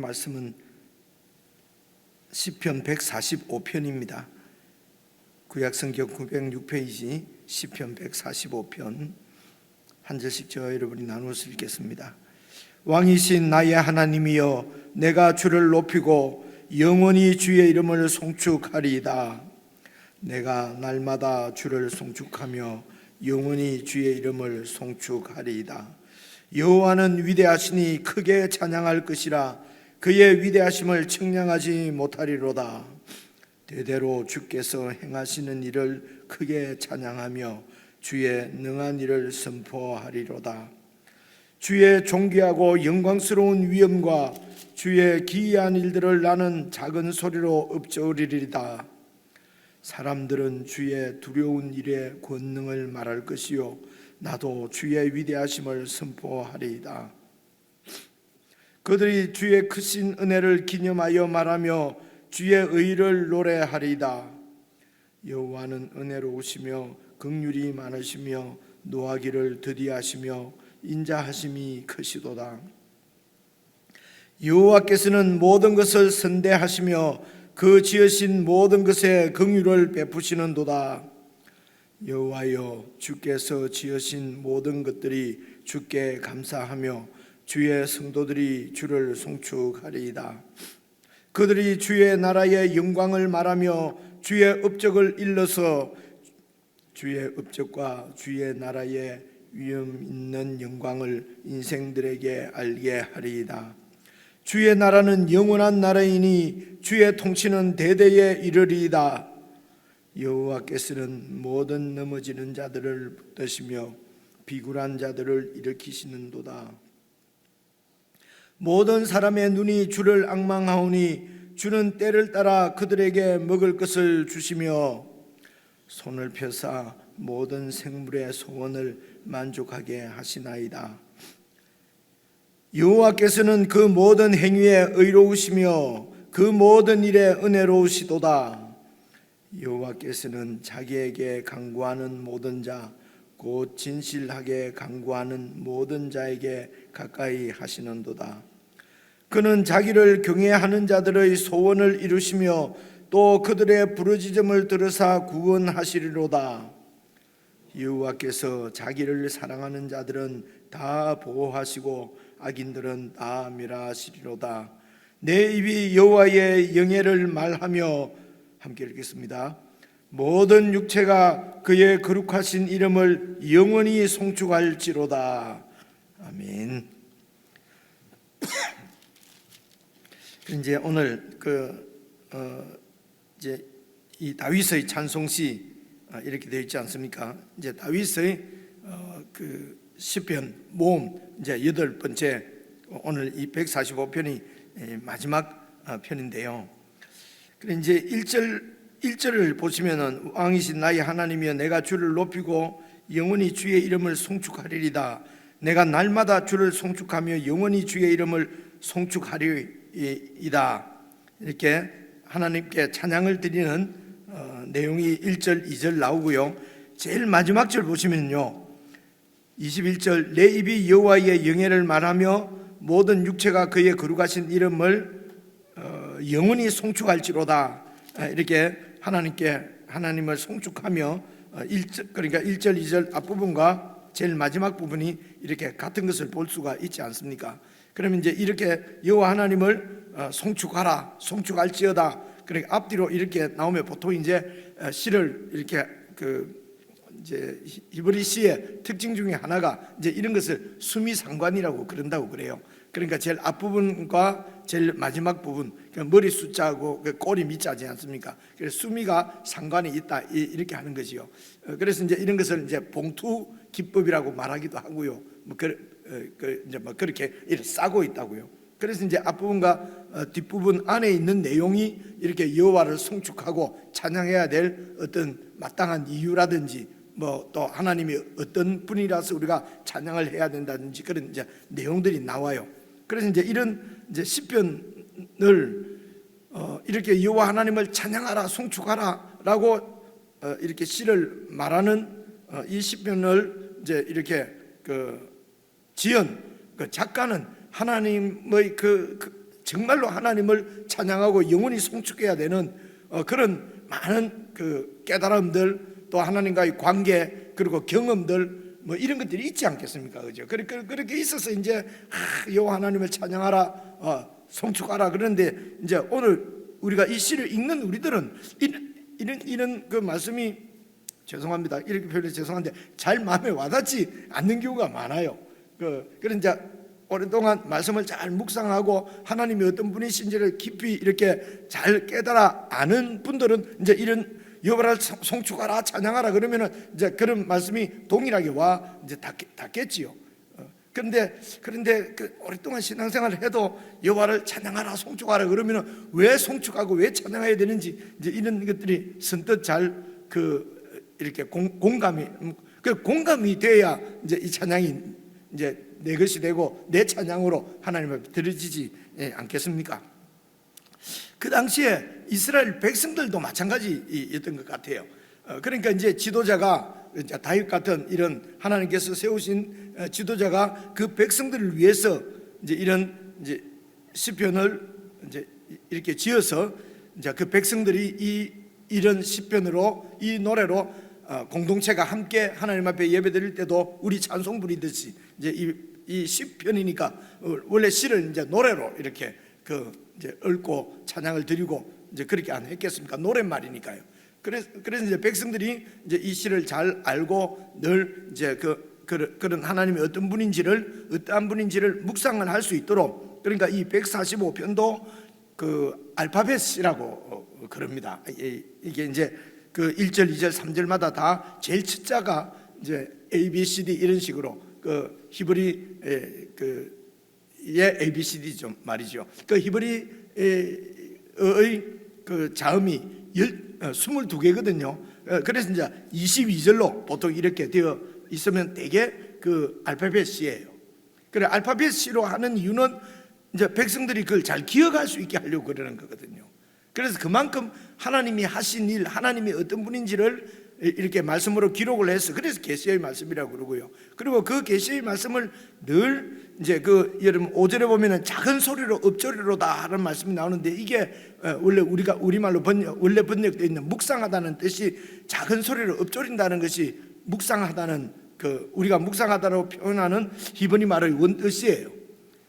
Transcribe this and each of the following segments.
말씀은 시편 145편입니다. 구약성경 906페이지 시편 145편 한 절씩 저 여러분이 나누어서 읽겠습니다. 왕이신 나의 하나님이여, 내가 주를 높이고 영원히 주의 이름을 송축하리이다. 내가 날마다 주를 송축하며 영원히 주의 이름을 송축하리이다. 여호와는 위대하시니 크게 찬양할 것이라. 그의 위대하심을 측량하지 못하리로다. 대대로 주께서 행하시는 일을 크게 찬양하며 주의 능한 일을 선포하리로다. 주의 존귀하고 영광스러운 위엄과 주의 기이한 일들을 나는 작은 소리로 읊조리리다. 사람들은 주의 두려운 일의 권능을 말할 것이요, 나도 주의 위대하심을 선포하리이다. 그들이 주의 크신 은혜를 기념하여 말하며 주의 의를 노래하리이다. 여호와는 은혜로우시며 긍휼이 많으시며 노하기를 더디하시며 인자하심이 크시도다. 여호와께서는 모든 것을 선대하시며 그 지으신 모든 것에 긍휼을 베푸시는도다. 여호와여, 주께서 지으신 모든 것들이 주께 감사하며 주의 성도들이 주를 송축하리이다. 그들이 주의 나라의 영광을 말하며 주의 업적을 일러서 주의 업적과 주의 나라의 위엄 있는 영광을 인생들에게 알게 하리이다. 주의 나라는 영원한 나라이니 주의 통치는 대대에 이르리이다. 여호와께서는 모든 넘어지는 자들을 붙드시며 비굴한 자들을 일으키시는도다. 모든 사람의 눈이 주를 앙망하오니 주는 때를 따라 그들에게 먹을 것을 주시며 손을 펴사 모든 생물의 소원을 만족하게 하시나이다. 여호와께서는 그 모든 행위에 의로우시며 그 모든 일에 은혜로우시도다. 여호와께서는 자기에게 간구하는 모든 자, 곧 진실하게 간구하는 모든 자에게 가까이 하시는도다. 그는 자기를 경외하는 자들의 소원을 이루시며 또 그들의 부르짖음을 들으사 구원하시리로다. 여호와께서 자기를 사랑하는 자들은 다 보호하시고 악인들은 다 멸하시리로다. 내 입이 여호와의 영예를 말하며, 함께 읽겠습니다. 모든 육체가 그의 거룩하신 이름을 영원히 송축할지로다. 아멘. 이제 오늘 이제 이 다윗의 찬송시 이렇게 되어 있지 않습니까? 이제 다윗의 시편 모음 이제 8번째, 오늘 이 145편이 마지막 편인데요. 그래 이제 1절을 보시면은 왕이신 나의 하나님이여, 내가 주를 높이고 영원히 주의 이름을 송축하리이다. 내가 날마다 주를 송축하며 영원히 주의 이름을 송축하리이다. 이렇게 하나님께 찬양을 드리는 내용이 1절, 2절 나오고요. 제일 마지막 절 보시면요, 21절, 내 입이 여호와의 영예를 말하며 모든 육체가 그의 거룩하신 이름을 영원히 송축할지로다. 이렇게 하나님을 송축하며 그러니까 1절, 2절 앞부분과 제일 마지막 부분이 이렇게 같은 것을 볼 수가 있지 않습니까? 그러면 이제 이렇게 여호와 하나님을 송축하라, 송축할지어다. 그러니까 앞뒤로 이렇게 나오면 보통 이제 시를 이렇게 이제 히브리 시의 특징 중에 하나가 이제 이런 것을 수미상관이라고 그런다고 그래요. 그러니까 제일 앞부분과 제일 마지막 부분, 머리 숫자하고 꼬리 밑자지 않습니까? 그래서 수미가 상관이 있다, 이렇게 하는 거지요. 그래서 이제 이런 것을 이제 봉투 기법이라고 말하기도 하고요. 이제 그렇게 이렇게 싸고 있다고요. 그래서 이제 앞부분과 뒷부분 안에 있는 내용이 이렇게 여호와를 송축하고 찬양해야 될 어떤 마땅한 이유라든지 또 하나님이 어떤 분이라서 우리가 찬양을 해야 된다든지 그런 이제 내용들이 나와요. 그래서 이제 이런 이제 시편을 이렇게 여호와 하나님을 찬양하라, 송축하라라고 이렇게 시를 말하는 이 시편을 이제 이렇게 지은 작가는 하나님의 정말로 하나님을 찬양하고 영원히 송축해야 되는 그런 많은 그 깨달음들, 또 하나님과의 관계, 그리고 경험들 뭐 이런 것들이 있지 않겠습니까? 그죠? 그렇게 있어서 이제 여호와 하나님을 찬양하라, 송축하라. 그런데 이제 오늘 우리가 이 시를 읽는 우리들은 이런 그 말씀이, 죄송합니다, 이렇게 표현해서 죄송한데, 잘 마음에 와닿지 않는 경우가 많아요. 그런 이제 오랫동안 말씀을 잘 묵상하고 하나님이 어떤 분이신지를 깊이 이렇게 잘 깨달아 아는 분들은 이제 이런 여호와를 송축하라, 찬양하라 그러면은 이제 그런 말씀이 동일하게 와 이제 닿겠지요. 그런데 그 오랫동안 신앙생활을 해도 여호와를 찬양하라, 송축하라 그러면은 왜 송축하고 왜 찬양해야 되는지 이제 이런 것들이 선뜻 잘 이렇게 공감이 돼야 이제 이 찬양이 이제 내 것이 되고 내 찬양으로 하나님을 들어지지 않겠습니까? 그 당시에 이스라엘 백성들도 마찬가지였던 것 같아요. 그러니까 이제 지도자가, 다윗 같은 이런 하나님께서 세우신 지도자가 그 백성들을 위해서 이제 이런 이제 시편을 이제 이렇게 지어서 이제 그 백성들이 이런 시편으로, 이 노래로 공동체가 함께 하나님 앞에 예배드릴 때도 우리 찬송 부리듯이 이제 이 시편이니까 원래 시를 이제 노래로 이렇게 이제 읊고 찬양을 드리고 이제 그렇게 안 했겠습니까? 노랫말이니까요. 그래서 이제 백성들이 이제 이 시를 잘 알고 늘 이제 그런 하나님이 어떤 분인지를, 어떠한 분인지를 묵상을 할 수 있도록, 그러니까 이 145편도 그 알파벳이라고 그럽니다. 이게 이제 그 1절, 2절, 3절마다 다 제일 첫 자가 이제 A, B, C, D 이런 식으로 그 히브리의 ABCD 좀 말이죠. 그 히브리의 그 자음이 22개거든요. 그래서 이제 22절로 보통 이렇게 되어 있으면 되게 그 알파벳이에요. 그래, 알파벳으로 하는 이유는 이제 백성들이 그걸 잘 기억할 수 있게 하려고 그러는 거거든요. 그래서 그만큼 하나님이 하신 일, 하나님이 어떤 분인지를 이렇게 말씀으로 기록을 해서, 그래서 계시의 말씀이라고 그러고요. 그리고 그 계시의 말씀을 늘 이제 여러분 5절에 보면은 작은 소리로 읊조리로다 하는 말씀이 나오는데, 이게 원래 우리가 우리말로 원래 번역되어 있는 묵상하다는 뜻이 작은 소리로 읊조린다는 것이 묵상하다는 우리가 묵상하다라고 표현하는 히브리 말의 원뜻이에요.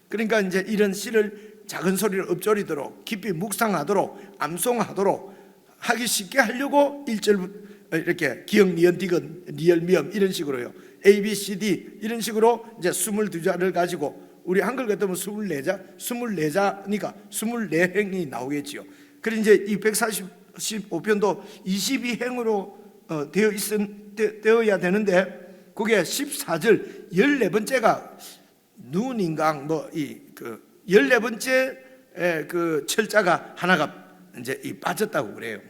그러니까 이제 이런 시를 작은 소리로 읊조리도록, 깊이 묵상하도록, 암송하도록 하기 쉽게 하려고 1절 이렇게 기역, 니은, 디귿, 리얼, 미음 이런 식으로요. A, B, C, D 이런 식으로 이제 22자를 가지고, 우리 한글 같으면 24자니까 24행이 나오겠지요. 그래서 이제 이 145편도 22행으로 되어야 되는데, 그게 14절 14번째가 눈인강 14번째 그 철자가 하나가 이제 빠졌다고 그래요.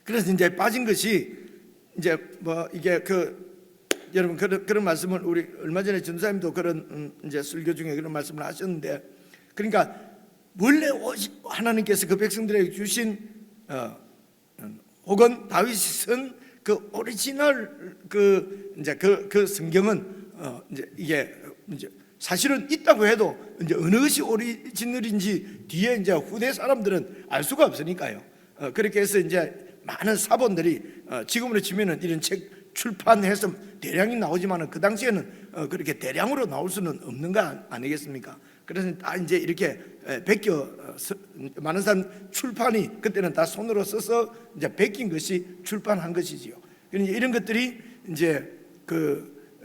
그래서 이제 빠진 것이 이제 이게 여러분 그런 말씀을 우리 얼마 전에 전사님도 그런 이제 설교 중에 그런 말씀을 하셨는데, 그러니까 원래 하나님께서 그 백성들에게 주신 혹은 다윗이 쓴 그 오리지널 이제 그 성경은 이제 이게 이제 사실은 있다고 해도 이제 어느 것이 오리지널인지 뒤에 이제 후대 사람들은 알 수가 없으니까요. 그렇게 해서 이제 많은 사본들이 지금으로 치면은 이런 책 출판해서 대량이 나오지만은 그 당시에는 그렇게 대량으로 나올 수는 없는 거 아니겠습니까? 그래서 다 이제 이렇게 베껴 많은 사람 출판이 그때는 다 손으로 써서 이제 베낀 것이 출판한 것이지요. 그러니까 이런 것들이 이제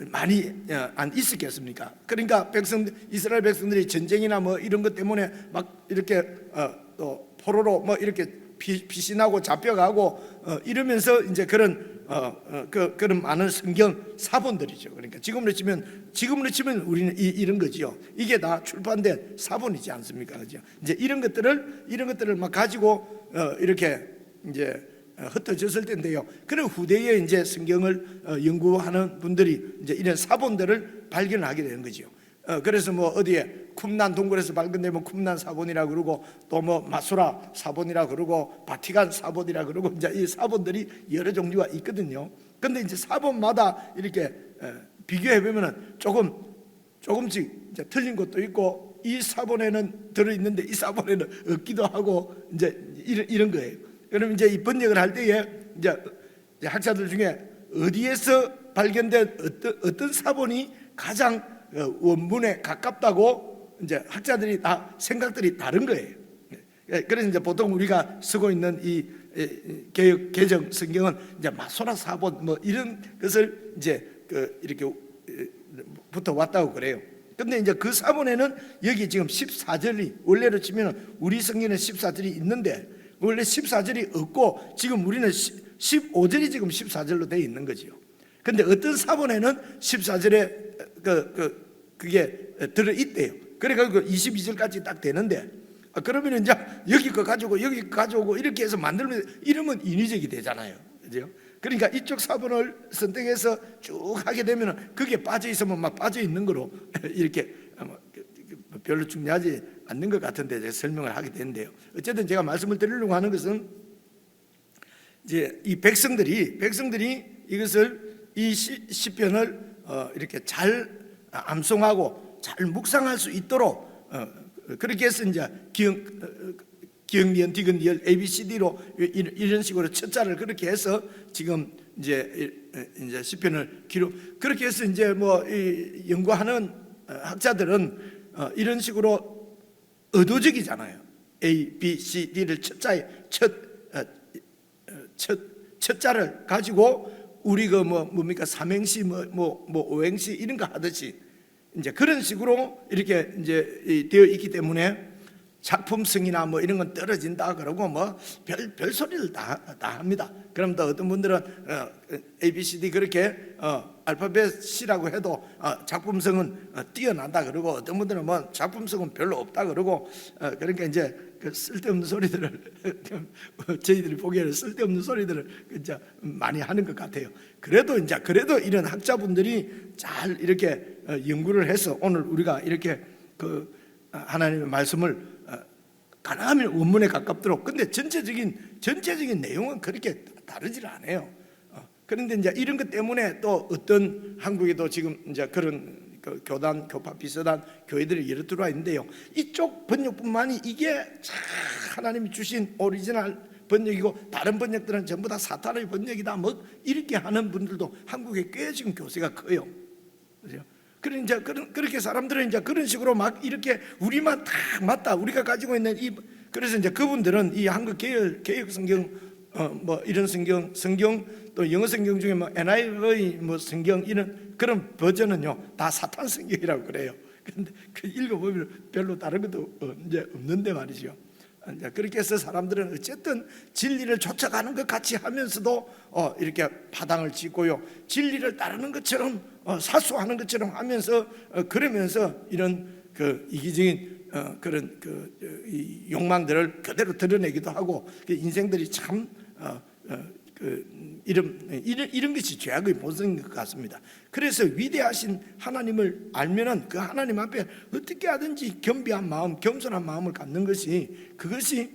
많이 안 있었겠습니까? 그러니까 이스라엘 백성들이 전쟁이나 뭐 이런 것 때문에 막 이렇게 또 포로로 뭐 이렇게 피신하고 잡혀가고 이러면서 이제 그런 많은 성경 사본들이죠. 그러니까 지금으로 치면 우리는 이런 거지요. 이게 다 출판된 사본이지 않습니까? 그죠? 이제 이런 것들을 막 가지고 이렇게 이제 흩어졌을 텐데요. 그런 후대에 이제 성경을 연구하는 분들이 이제 이런 사본들을 발견하게 되는 거죠. 그래서 뭐 어디에 쿰난 동굴에서 발견되면 쿰난 사본이라 그러고, 또 뭐 마수라 사본이라 그러고, 바티칸 사본이라 그러고, 이제 이 사본들이 여러 종류가 있거든요. 근데 이제 사본마다 이렇게 비교해 보면은 조금씩 이제 틀린 것도 있고 이 사본에는 들어있는데 이 사본에는 없기도 하고 이제 이런 거예요. 그럼 이제 이 번역을 할 때에 이제 학자들 중에 어디에서 발견된 어떤 사본이 가장 원문에 가깝다고 이제 학자들이 다 생각들이 다른 거예요. 그래서 이제 보통 우리가 쓰고 있는 이 개역 개정 성경은 이제 마소라 사본 뭐 이런 것을 이제 이렇게 붙어 왔다고 그래요. 근데 이제 그 사본에는 여기 지금 14절이 원래로 치면 우리 성경에 14절이 있는데 원래 14절이 없고 지금 우리는 15절이 지금 14절로 되어 있는 거지요. 근데 어떤 사본에는 14절에 그게 들어 있대요. 그래가지고 22절까지 딱 되는데 그러면 이제 여기 거 가지고 여기 거 가져오고 이렇게 해서 만들면 이러면 인위적이 되잖아요. 그죠? 그러니까 이쪽 사본을 선택해서 쭉 하게 되면 그게 빠져 있으면 막 빠져 있는 거로 이렇게 별로 중요하지 않는 것 같은데 제가 설명을 하게 되는데요. 어쨌든 제가 말씀을 드리려고 하는 것은 이제 이 백성들이 이것을 이 시편을 이렇게 잘 암송하고 잘 묵상할 수 있도록 그렇게 해서 이제 기억니은, 디귿니을, ABCD로 이런 식으로 첫자를 그렇게 해서 지금 이제 시편을 기록 그렇게 해서 이제 뭐 연구하는 학자들은 이런 식으로 의도적이잖아요. A, B, C, D를 첫자에 첫자를 가지고 우리 그 뭡니까 삼행시 뭐 오행시 이런 거 하듯이 이제 그런 식으로 이렇게 이제 되어 있기 때문에 작품성이나 뭐 이런 건 떨어진다 그러고 뭐 별 소리를 다 합니다. 그럼 또 어떤 분들은 A, B, C, D 그렇게 알파벳 C라고 해도 작품성은 뛰어난다 그러고 어떤 분들은 뭐 작품성은 별로 없다 그러고 그러니까 이제 그 쓸데없는 소리들을 저희들이 보기에는 쓸데없는 소리들을 진짜 많이 하는 것 같아요. 그래도 이런 학자분들이 잘 이렇게 연구를 해서 오늘 우리가 이렇게 그 하나님의 말씀을 가능하면 원문에 가깝도록 근데 전체적인 내용은 그렇게 다르질 않아요. 그런데 이제 이런 것 때문에 또 어떤 한국에도 지금 이제 그런 교단, 교파 비슷한 교회들이 여러 들어와 있는데요. 이쪽 번역뿐만이 이게 하나님이 주신 오리지널 번역이고 다른 번역들은 전부 다 사탄의 번역이다. 뭐 이렇게 하는 분들도 한국에 꽤 지금 교세가 커요. 그죠? 그러니까 그렇게 사람들은 이제 그런 식으로 막 이렇게 우리만 다 맞다. 우리가 가지고 있는 그래서 이제 그분들은 이 한국 개역 성경 뭐 이런 성경 또 영어 성경 중에 뭐 NIV 뭐 성경 이런 그런 버전은요 다 사탄 성경이라고 그래요. 그런데 그 읽어보면 별로 다른 것도 이제 없는데 말이죠. 이제 그렇게 해서 사람들은 어쨌든 진리를 쫓아가는 것 같이 하면서도 이렇게 파당을 짓고요. 진리를 따르는 것처럼 사수하는 것처럼 하면서 그러면서 이런 그 이기적인 그런 이 욕망들을 그대로 드러내기도 하고 인생들이 참 이런 것이 죄악의 본성인 것 같습니다. 그래서 위대하신 하나님을 알면은 그 하나님 앞에 어떻게 하든지 겸비한 마음, 겸손한 마음을 갖는 그것이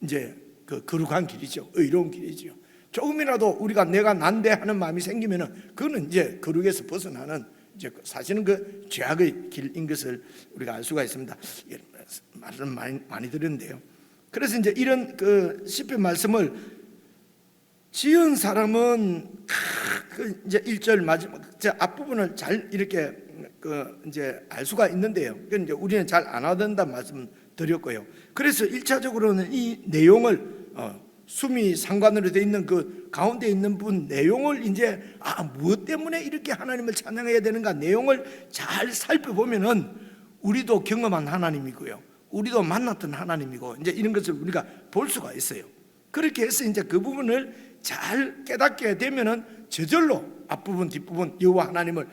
이제 그 거룩한 길이죠. 의로운 길이죠. 조금이라도 우리가 내가 난데하는 마음이 생기면은 그거는 이제 거룩에서 벗어나는 이제 사실은 그 죄악의 길인 것을 우리가 알 수가 있습니다. 말을 많이 들었는데요. 그래서 이제 이런 그 시편 말씀을 지은 사람은 이제 1절 마지막 앞부분을 잘 이렇게 이제 알 수가 있는데요. 이제 우리는 잘 안 하던다 말씀 드렸고요. 그래서 1차적으로는 이 내용을 수미 상관으로 되어 있는 그 가운데 있는 분 내용을 이제 무엇 때문에 이렇게 하나님을 찬양해야 되는가 내용을 잘 살펴보면은 우리도 경험한 하나님이고요. 우리도 만났던 하나님이고 이제 이런 것을 우리가 볼 수가 있어요. 그렇게 해서 이제 그 부분을 잘 깨닫게 되면은 저절로 앞부분 뒷부분 여호와 하나님을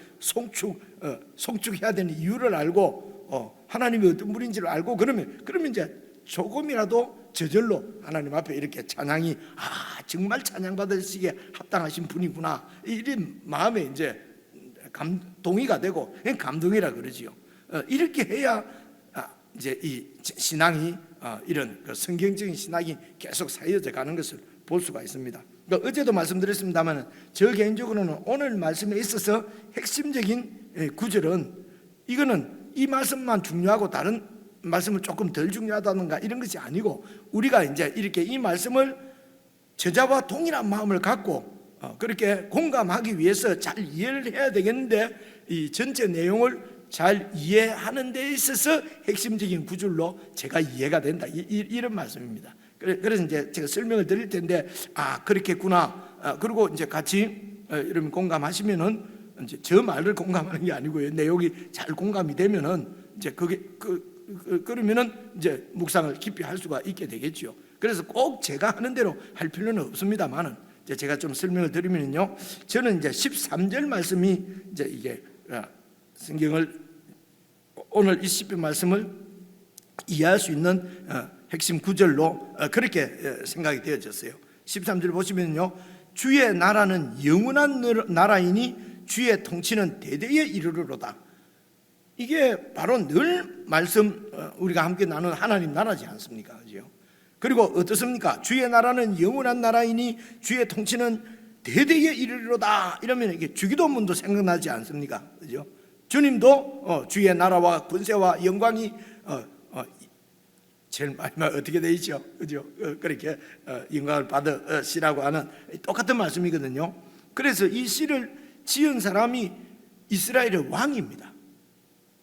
송축해야 되는 이유를 알고 하나님이 어떤 분인지를 알고 그러면 이제 조금이라도 저절로 하나님 앞에 이렇게 찬양이 정말 찬양받을 시기에 합당하신 분이구나 이런 마음에 이제 동의가 되고 감동이라 그러지요. 이렇게 해야 이제 이 신앙이 이런 성경적인 신앙이 계속 사여져 가는 것을 볼 수가 있습니다. 그러니까 어제도 말씀드렸습니다만 저 개인적으로는 오늘 말씀에 있어서 핵심적인 구절은 이거는 이 말씀만 중요하고 다른 말씀을 조금 덜 중요하다든가 이런 것이 아니고, 우리가 이제 이렇게 이 말씀을 저자와 동일한 마음을 갖고 그렇게 공감하기 위해서 잘 이해를 해야 되겠는데, 이 전체 내용을 잘 이해하는 데 있어서 핵심적인 구절로 제가 이해가 된다, 이런 말씀입니다. 그래서 이제 제가 설명을 드릴 텐데, 그렇겠구나. 그리고 이제 같이 여러분 공감하시면은, 이제 저 말을 공감하는 게 아니고요, 내용이 잘 공감이 되면은 이제 그러면은 이제 묵상을 깊이 할 수가 있게 되겠죠. 그래서 꼭 제가 하는 대로 할 필요는 없습니다만은, 이제 제가 좀 설명을 드리면요, 저는 이제 13절 말씀이 이제 이게 성경을 오늘 이 시편 말씀을 이해할 수 있는 핵심 구절로 그렇게 생각이 되어졌어요. 13절 보시면요, 주의 나라는 영원한 나라이니 주의 통치는 대대에 이르르로다. 이게 바로 늘 말씀 우리가 함께 나눈 하나님 나라지 않습니까? 그죠? 그리고 어떻습니까? 주의 나라는 영원한 나라이니 주의 통치는 대대에 이르리로다. 이러면 이게 주기도문도 생각나지 않습니까? 그죠? 주님도 주의 나라와 권세와 영광이 제일 마지막 어떻게 돼 있죠? 그죠? 그렇게 영광을 받으시라고 하는 똑같은 말씀이거든요. 그래서 이 시를 지은 사람이 이스라엘의 왕입니다.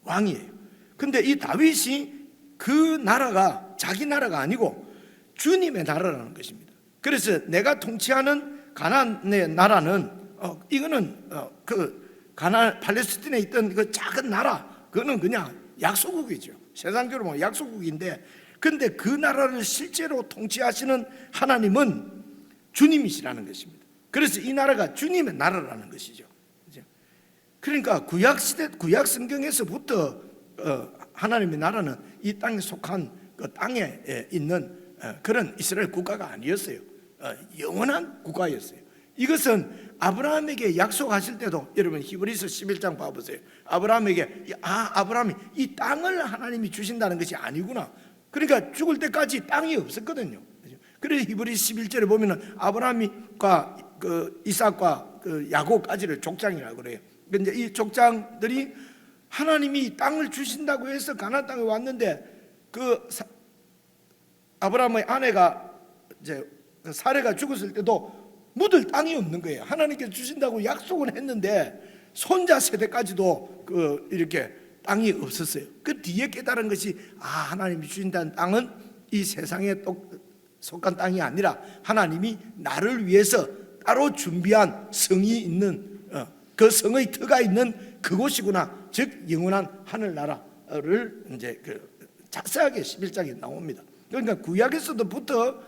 왕이에요. 근데 이 다윗이 그 나라가 자기 나라가 아니고 주님의 나라라는 것입니다. 그래서 내가 통치하는 가나안의 나라는 이거는 그 가나안 팔레스틴에 있던 그 작은 나라, 그거는 그냥 약소국이죠. 세상적으로 보면 약소국인데, 근데 그 나라를 실제로 통치하시는 하나님은 주님이시라는 것입니다. 그래서 이 나라가 주님의 나라라는 것이죠. 그러니까 구약 성경에서부터 하나님의 나라는 이 땅에 속한 그 땅에 있는 그런 이스라엘 국가가 아니었어요. 영원한 국가였어요. 이것은 아브라함에게 약속하실 때도, 여러분 히브리서 11장 봐보세요. 아브라함에게 아브라함이 이 땅을 하나님이 주신다는 것이 아니구나. 그러니까 죽을 때까지 땅이 없었거든요. 그래서 히브리서 11절에 보면은 아브라함과 그 이삭과 그 야곱까지를 족장이라고 그래요. 근데 이 족장들이 하나님이 땅을 주신다고 해서 가나안 땅에 왔는데, 그 아브라함의 아내가 이제 사레가 죽었을 때도 묻을 땅이 없는 거예요. 하나님께서 주신다고 약속은 했는데 손자 세대까지도 그 이렇게 땅이 없었어요. 그 뒤에 깨달은 것이, 하나님이 주신다는 땅은 이 세상에 속한 땅이 아니라 하나님이 나를 위해서 따로 준비한 성이 있는, 그 성의 터가 있는 그곳이구나. 즉 영원한 하늘나라를 이제 자세하게 11장에 나옵니다. 그러니까 구약에서부터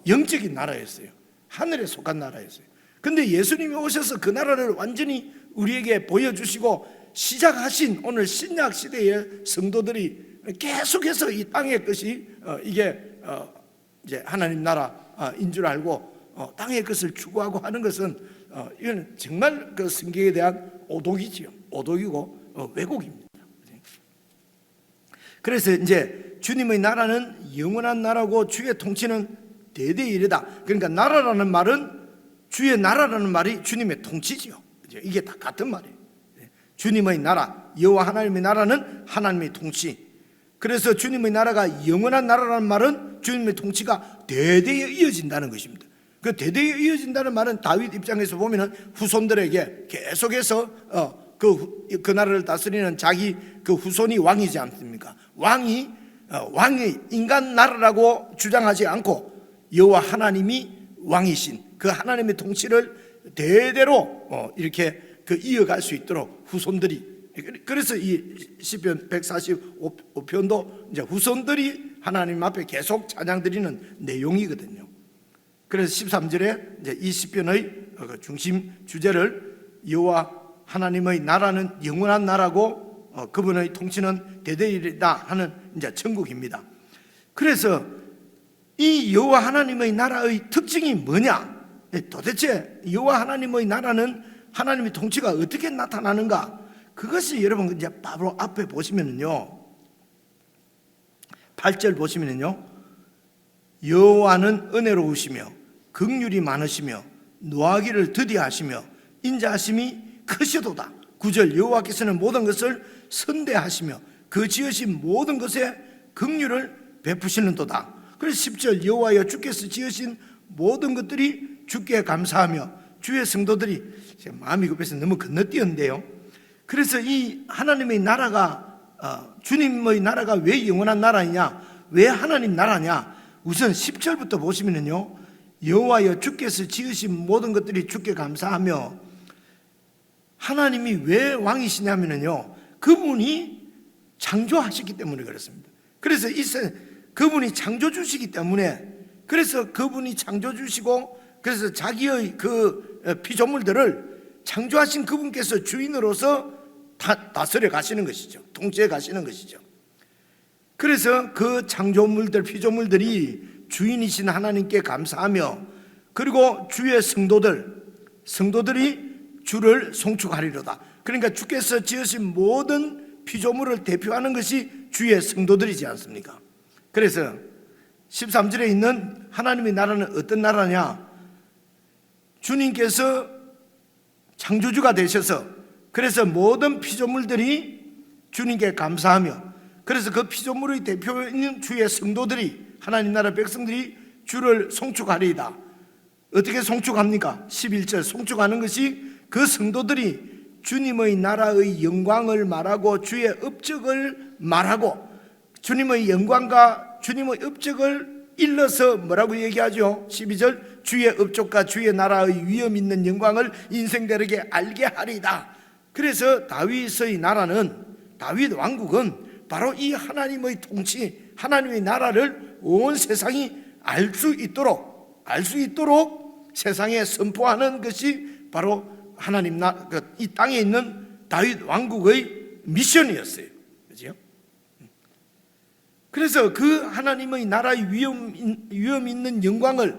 영적인 나라였어요. 하늘에 속한 나라였어요. 근데 예수님이 오셔서 그 나라를 완전히 우리에게 보여주시고 시작하신 오늘 신약 시대의 성도들이 계속해서 이 땅의 것이 이게 이제 하나님 나라인 줄 알고 땅의 것을 추구하고 하는 것은 이건 정말 그 성경에 대한 오독이지요. 오독이고 왜곡입니다. 그래서 이제 주님의 나라는 영원한 나라고 주의 통치는 대대에 이르다. 그러니까 나라라는 말은, 주의 나라라는 말이 주님의 통치지요. 이게 다 같은 말이에요. 주님의 나라, 여호와 하나님의 나라는 하나님의 통치. 그래서 주님의 나라가 영원한 나라라는 말은 주님의 통치가 대대에 이어진다는 것입니다. 그 대대에 이어진다는 말은 다윗 입장에서 보면은 후손들에게 계속해서 그 나라를 다스리는 자기 그 후손이 왕이지 않습니까? 왕이 인간 나라라고 주장하지 않고 여호와 하나님이 왕이신 그 하나님의 통치를 대대로 이렇게 이어갈 수 있도록 후손들이, 그래서 이 시편 145편도 이제 후손들이 하나님 앞에 계속 찬양 드리는 내용이거든요. 그래서 13절에 이제 이 시편의 중심 주제를 여호와 하나님의 나라는 영원한 나라고 그분의 통치는 대대이다 하는 이제 천국입니다. 그래서 이 여호와 하나님의 나라의 특징이 뭐냐? 도대체 여호와 하나님의 나라는 하나님의 통치가 어떻게 나타나는가? 그것이 여러분 이제 바로 앞에 보시면은요, 8절 보시면은요, 여호와는 은혜로우시며 긍휼이 많으시며 노하기를 더디하시며 인자하심이 크시도다. 9절 여호와께서는 모든 것을 선대하시며 그 지으신 모든 것에 긍휼을 베푸시는도다. 그래서 10절 여호와여 주께서 지으신 모든 것들이 주께 감사하며 주의 성도들이 마음이 급해서 너무 건너뛰었는데요. 그래서 이 하나님의 나라가 주님의 나라가 왜 영원한 나라이냐, 왜 하나님 나라냐, 우선 10절부터 보시면요, 여호와여 주께서 지으신 모든 것들이 주께 감사하며, 하나님이 왜 왕이시냐면요, 그분이 창조하셨기 때문에 그렇습니다. 그래서 그분이 창조주시기 때문에, 그래서 그분이 창조주시고, 그래서 자기의 그 피조물들을 창조하신 그분께서 주인으로서 다스려 가시는 것이죠. 통치해 가시는 것이죠. 그래서 그 창조물들, 피조물들이 주인이신 하나님께 감사하며, 그리고 주의 성도들이 주를 송축하리로다. 그러니까 주께서 지으신 모든 피조물을 대표하는 것이 주의 성도들이지 않습니까? 그래서 13절에 있는 하나님의 나라는 어떤 나라냐, 주님께서 창조주가 되셔서, 그래서 모든 피조물들이 주님께 감사하며, 그래서 그 피조물의 대표인 주의 성도들이, 하나님 나라 백성들이 주를 송축하리이다. 어떻게 송축합니까? 11절, 송축하는 것이 그 성도들이 주님의 나라의 영광을 말하고 주의 업적을 말하고, 주님의 영광과 주님의 업적을 일러서 뭐라고 얘기하죠? 12절, 주의 업적과 주의 나라의 위엄 있는 영광을 인생들에게 알게 하리이다. 그래서 다윗의 나라는, 다윗 왕국은 바로 이 하나님의 통치, 하나님의 나라를 온 세상이 알 수 있도록 세상에 선포하는 것이 바로 하나님 이 땅에 있는 다윗 왕국의 미션이었어요. 그렇죠? 그래서 그 하나님의 나라의 위엄 있는 영광을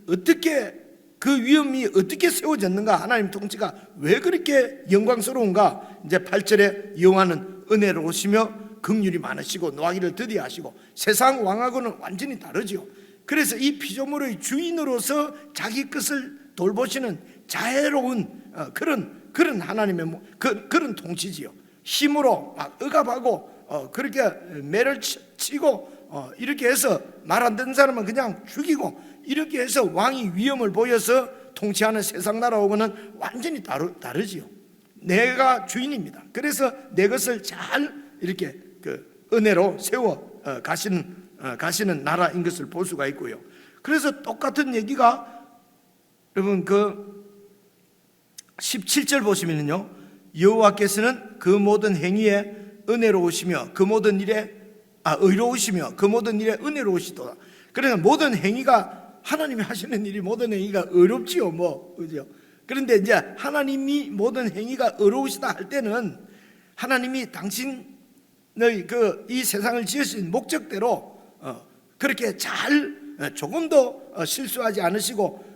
어떻게, 그 위엄이 어떻게 세워졌는가, 하나님 통치가 왜 그렇게 영광스러운가. 이제 8절에 여호와는 은혜로우시며 긍휼이 많으시고 노하기를 더디 하시고, 세상 왕하고는 완전히 다르죠. 그래서 이 피조물의 주인으로서 자기 것을 돌보시는 자애로운 그런 하나님의 그런 통치지요. 힘으로 막 억압하고 그렇게 매를 치고 이렇게 해서 말 안 듣는 사람은 그냥 죽이고, 이렇게 해서 왕이 위엄을 보여서 통치하는 세상 나라하고는 완전히 다르지요. 내가 주인입니다. 그래서 내 것을 잘 이렇게 그 은혜로 세워 가시는 나라인 것을 볼 수가 있고요. 그래서 똑같은 얘기가 여러분 그 17절 보시면요, 여호와께서는 그 모든 행위에 은혜로우시며 그 모든 일에 의로우시며 그 모든 일에 은혜로우시도다. 그러니까 모든 행위가, 하나님이 하시는 일이 모든 행위가 의롭지요, 그죠? 그런데 이제 하나님이 모든 행위가 의로우시다 할 때는 하나님이 당신의 이 세상을 지으신 목적대로 그렇게 잘, 조금도 실수하지 않으시고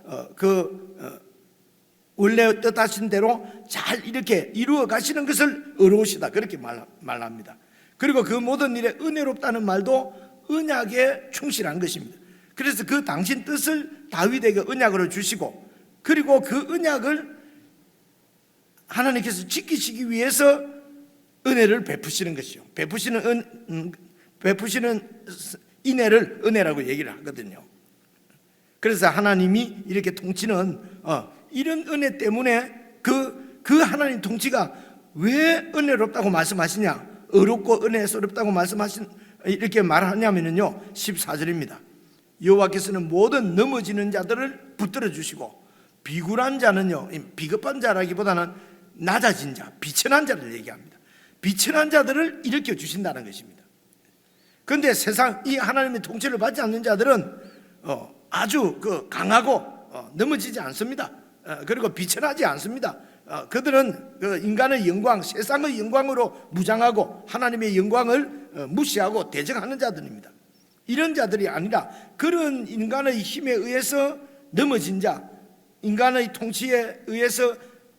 원래 뜻하신 대로 잘 이렇게 이루어 가시는 것을 의로우시다, 그렇게 말합니다. 그리고 그 모든 일에 은혜롭다는 말도 언약에 충실한 것입니다. 그래서 그 당신 뜻을 다윗에게 언약으로 주시고, 그리고 그 언약을 하나님께서 지키시기 위해서 은혜를 베푸시는 것이죠. 베푸시는 인애를 은혜라고 얘기를 하거든요. 그래서 하나님이 이렇게 통치는 이런 은혜 때문에 그 하나님 통치가 왜 은혜롭다고 말씀하시냐, 의롭고 은혜스럽다고 이렇게 말하냐면요, 14절입니다. 여호와께서는 모든 넘어지는 자들을 붙들어 주시고, 비굴한 자는요, 비겁한 자라기보다는 낮아진 자, 비천한 자를 얘기합니다. 비천한 자들을 일으켜 주신다는 것입니다. 그런데 세상 이 하나님의 통치를 받지 않는 자들은 아주 강하고 넘어지지 않습니다. 그리고 비천하지 않습니다. 그들은 인간의 영광, 세상의 영광으로 무장하고 하나님의 영광을 무시하고 대적하는 자들입니다. 이런 자들이 아니라 그런 인간의 힘에 의해서 넘어진 자, 인간의 통치에 의해서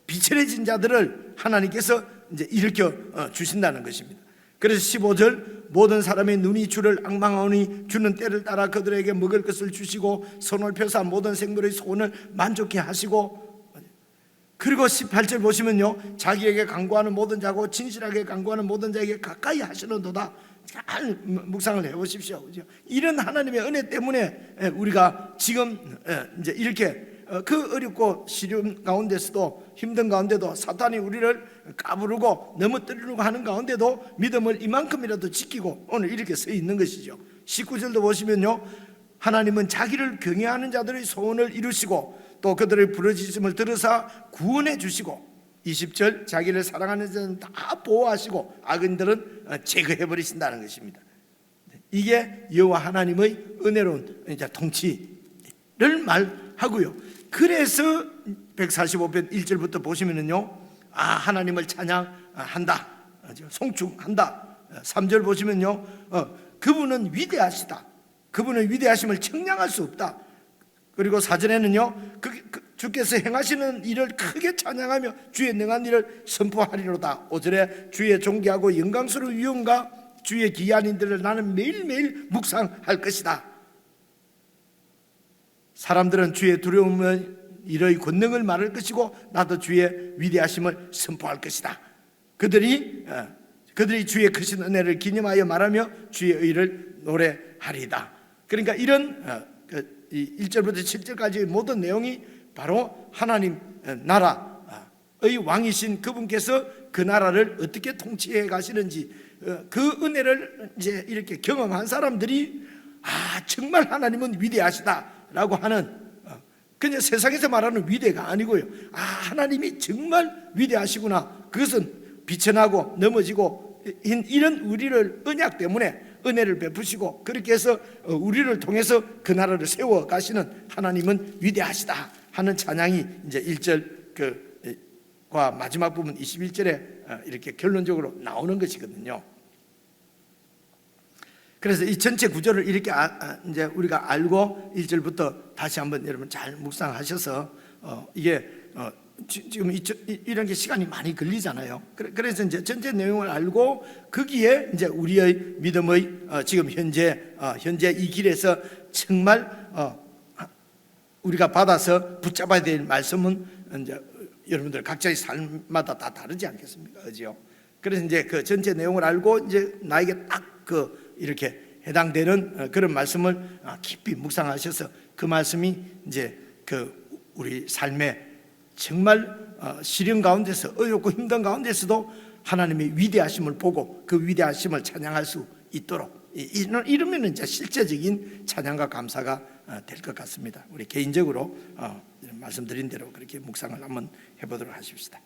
비천해진 자들을 하나님께서 이제 일으켜 주신다는 것입니다. 그래서 15절, 모든 사람의 눈이 주를 앙망하오니 주는 때를 따라 그들에게 먹을 것을 주시고 손을 펴사 모든 생물의 소원을 만족해 하시고, 그리고 18절 보시면요, 자기에게 간구하는 모든 자고 진실하게 간구하는 모든 자에게 가까이 하시는도다. 잘 묵상을 해보십시오. 그죠? 이런 하나님의 은혜 때문에 우리가 지금 이제 이렇게 그 어렵고 시련 가운데서도 힘든 가운데도 사탄이 우리를 까부르고 넘어뜨리려고 하는 가운데도 믿음을 이만큼이라도 지키고 오늘 이렇게 서 있는 것이죠. 19절도 보시면요, 하나님은 자기를 경외하는 자들의 소원을 이루시고 또 그들의 부르짖음을 들으사 구원해 주시고, 20절 자기를 사랑하는 자는 다 보호하시고 악인들은 제거해 버리신다는 것입니다. 이게 여호와 하나님의 은혜로운 이제 통치를 말하고요. 그래서 145편 1절부터 보시면은요, 하나님을 찬양한다, 송축한다. 3절 보시면요, 그분은 위대하시다, 그분의 위대하심을 청량할 수 없다. 그리고 4절에는요, 주께서 행하시는 일을 크게 찬양하며 주의 능한 일을 선포하리로다. 5절에 주의 존귀하고 영광스러운 위엄과 주의 기이한 일들을 나는 매일매일 묵상할 것이다. 사람들은 주의 두려움을 이의 권능을 말할 것이고 나도 주의 위대하심을 선포할 것이다. 그들이 주의 크신 은혜를 기념하여 말하며 주의 의를 노래하리이다. 그러니까 이런 1절부터 7절까지의 모든 내용이 바로 하나님 나라의 왕이신 그분께서 그 나라를 어떻게 통치해 가시는지, 그 은혜를 이제 이렇게 경험한 사람들이 정말 하나님은 위대하시다라고 하는, 그냥 세상에서 말하는 위대가 아니고요, 하나님이 정말 위대하시구나, 그것은 비천하고 넘어지고 이런 우리를 언약 때문에 은혜를 베푸시고 그렇게 해서 우리를 통해서 그 나라를 세워 가시는 하나님은 위대하시다 하는 찬양이 이제 1절과 마지막 부분 21절에 이렇게 결론적으로 나오는 것이거든요. 그래서 이 전체 구조를 이렇게 이제 우리가 알고 1절부터 다시 한번 여러분 잘 묵상하셔서 이게 지금 이런 게 시간이 많이 걸리잖아요. 그래서 이제 전체 내용을 알고 거기에 이제 우리의 믿음의 지금 현재 이 길에서 정말 우리가 받아서 붙잡아야 될 말씀은 이제 여러분들 각자의 삶마다 다 다르지 않겠습니까? 그죠? 그래서 이제 그 전체 내용을 알고 이제 나에게 딱 이렇게 해당되는 그런 말씀을 깊이 묵상하셔서 그 말씀이 이제 우리 삶에 정말 시련 가운데서 어렵고 힘든 가운데서도 하나님의 위대하심을 보고 그 위대하심을 찬양할 수 있도록, 이러면 이제 실제적인 찬양과 감사가 될 것 같습니다. 우리 개인적으로 말씀드린 대로 그렇게 묵상을 한번 해보도록 하십시다.